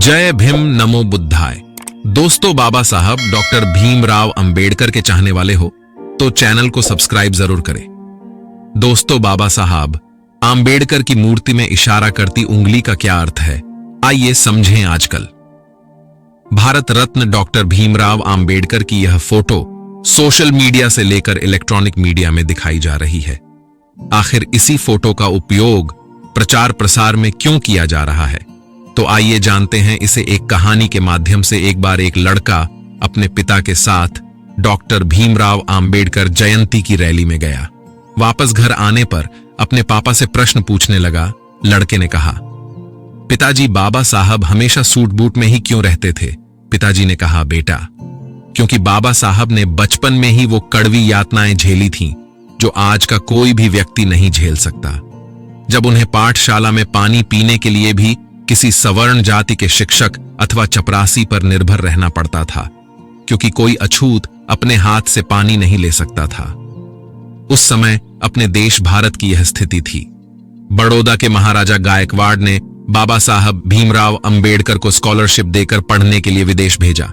जय भीम, नमो बुद्धाय। दोस्तों, बाबा साहब डॉक्टर भीमराव अंबेडकर के चाहने वाले हो तो चैनल को सब्सक्राइब जरूर करें। दोस्तों, बाबा साहब अंबेडकर की मूर्ति में इशारा करती उंगली का क्या अर्थ है, आइए समझें आजकल। भारत रत्न डॉक्टर भीमराव अंबेडकर की यह फोटो सोशल मीडिया से लेकर इलेक्ट्रॉनिक मीडिया में दिखाई जा रही है। आखिर इसी फोटो का उपयोग प्रचार प्रसार में क्यों किया जा रहा है, तो आइए जानते हैं इसे एक कहानी के माध्यम से। एक बार एक लड़का अपने पिता के साथ डॉक्टर भीमराव अंबेडकर जयंती की रैली में गया। वापस घर आने पर अपने पापा से प्रश्न पूछने लगा। लड़के ने कहा, पिताजी, बाबा साहब हमेशा सूट बूट में ही क्यों रहते थे? पिताजी ने कहा, बेटा, क्योंकि बाबा साहब ने बचपन में ही वो कड़वी यातनाएं झेली थीं जो आज का कोई भी व्यक्ति नहीं झेल सकता। जब उन्हें पाठशाला में पानी पीने के लिए भी किसी सवर्ण जाति के शिक्षक अथवा चपरासी पर निर्भर रहना पड़ता था, क्योंकि कोई अछूत अपने हाथ से पानी नहीं ले सकता था। उस समय अपने देश भारत की यह स्थिति थी। बड़ौदा के महाराजा गायकवाड़ ने बाबा साहब भीमराव अंबेडकर को स्कॉलरशिप देकर पढ़ने के लिए विदेश भेजा।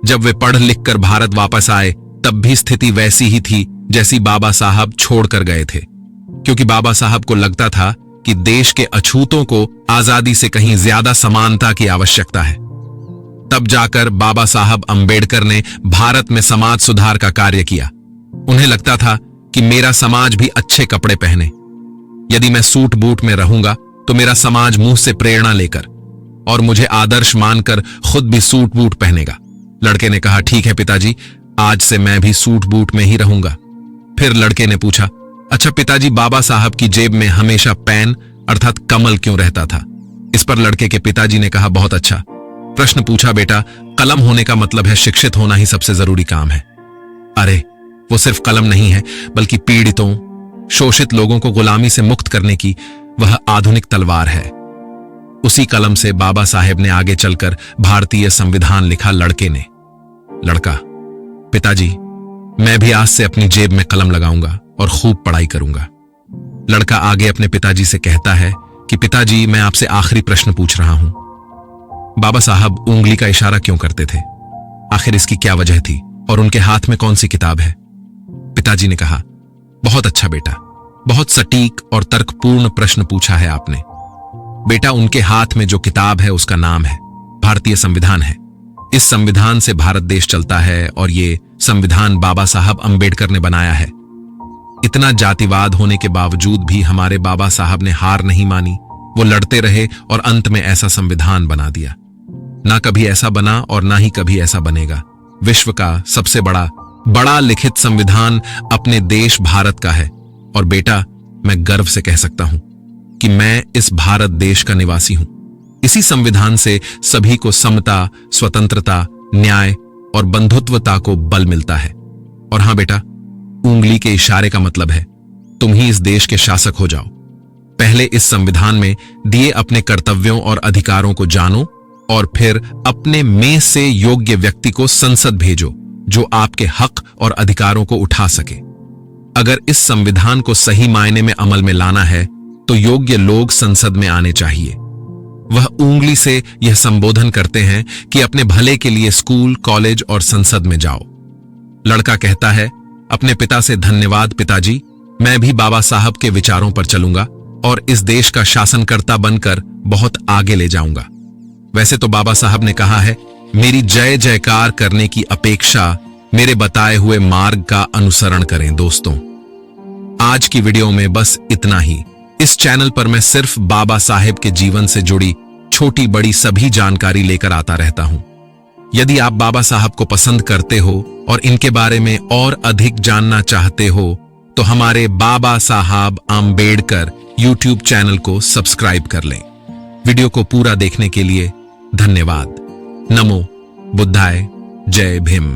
जब वे पढ़ लिखकर भारत वापस आए तब भी स्थिति वैसी ही थी जैसी बाबा साहब छोड़कर गए थे, क्योंकि बाबा साहब को लगता था कि देश के अछूतों को आजादी से कहीं ज्यादा समानता की आवश्यकता है। तब जाकर बाबा साहब अंबेडकर ने भारत में समाज सुधार का कार्य किया। उन्हें लगता था कि मेरा समाज भी अच्छे कपड़े पहने। यदि मैं सूट बूट में रहूंगा तो मेरा समाज मुंह से प्रेरणा लेकर और मुझे आदर्श मानकर खुद भी सूट बूट पहनेगा। लड़के ने कहा, ठीक है पिताजी, आज से मैं भी सूट बूट में ही रहूंगा। फिर लड़के ने पूछा, अच्छा पिताजी, बाबा साहब की जेब में हमेशा पेन अर्थात कमल क्यों रहता था? इस पर लड़के के पिताजी ने कहा, बहुत अच्छा प्रश्न पूछा बेटा, कलम होने का मतलब है शिक्षित होना ही सबसे जरूरी काम है। अरे वो सिर्फ कलम नहीं है, बल्कि पीड़ितों, शोषित लोगों को गुलामी से मुक्त करने की वह आधुनिक तलवार है। उसी कलम से बाबा साहेब ने आगे चलकर भारतीय संविधान लिखा। लड़के ने, लड़का, पिताजी, मैं भी आज से अपनी जेब में कलम लगाऊंगा और खूब पढ़ाई करूंगा। लड़का आगे अपने पिताजी से कहता है कि पिताजी, मैं आपसे आखिरी प्रश्न पूछ रहा हूं। बाबा साहब उंगली का इशारा क्यों करते थे? आखिर इसकी क्या वजह थी और उनके हाथ में कौन सी किताब है? पिताजी ने कहा, बहुत अच्छा बेटा, बहुत सटीक और तर्कपूर्ण प्रश्न पूछा है आपने। बेटा, उनके हाथ में जो किताब है उसका नाम है भारतीय संविधान है। इस संविधान से भारत देश चलता है और ये संविधान बाबा साहब अंबेडकर ने बनाया है। इतना जातिवाद होने के बावजूद भी हमारे बाबा साहब ने हार नहीं मानी। वो लड़ते रहे और अंत में ऐसा संविधान बना दिया। ना कभी ऐसा बना और ना ही कभी ऐसा बनेगा। विश्व का सबसे बड़ा लिखित संविधान अपने देश भारत का है। और बेटा, मैं गर्व से कह सकता हूं कि मैं इस भारत देश का निवासी हूं। इसी संविधान से सभी को समता, स्वतंत्रता, न्याय और बंधुत्वता को बल मिलता है। और हां बेटा, उंगली के इशारे का मतलब है तुम ही इस देश के शासक हो जाओ। पहले इस संविधान में दिए अपने कर्तव्यों और अधिकारों को जानो और फिर अपने में से योग्य व्यक्ति को संसद भेजो जो आपके हक और अधिकारों को उठा सके। अगर इस संविधान को सही मायने में अमल में लाना है तो योग्य लोग संसद में आने चाहिए। वह उंगली से यह संबोधन करते हैं कि अपने भले के लिए स्कूल, कॉलेज और संसद में जाओ। लड़का कहता है, अपने पिता से धन्यवाद पिताजी, मैं भी बाबा साहब के विचारों पर चलूंगा और इस देश का शासनकर्ता बनकर बहुत आगे ले जाऊंगा। वैसे तो बाबा साहब ने कहा है, मेरी जय जयकार करने की अपेक्षा मेरे बताए हुए मार्ग का अनुसरण करें। दोस्तों, आज की वीडियो में बस इतना ही। इस चैनल पर मैं सिर्फ बाबा साहेब के जीवन से जुड़ी छोटी बड़ी सभी जानकारी लेकर आता रहता हूं। यदि आप बाबा साहब को पसंद करते हो और इनके बारे में और अधिक जानना चाहते हो तो हमारे बाबा साहब अंबेडकर YouTube चैनल को सब्सक्राइब कर लें। वीडियो को पूरा देखने के लिए धन्यवाद। नमो बुद्धाय। जय भीम।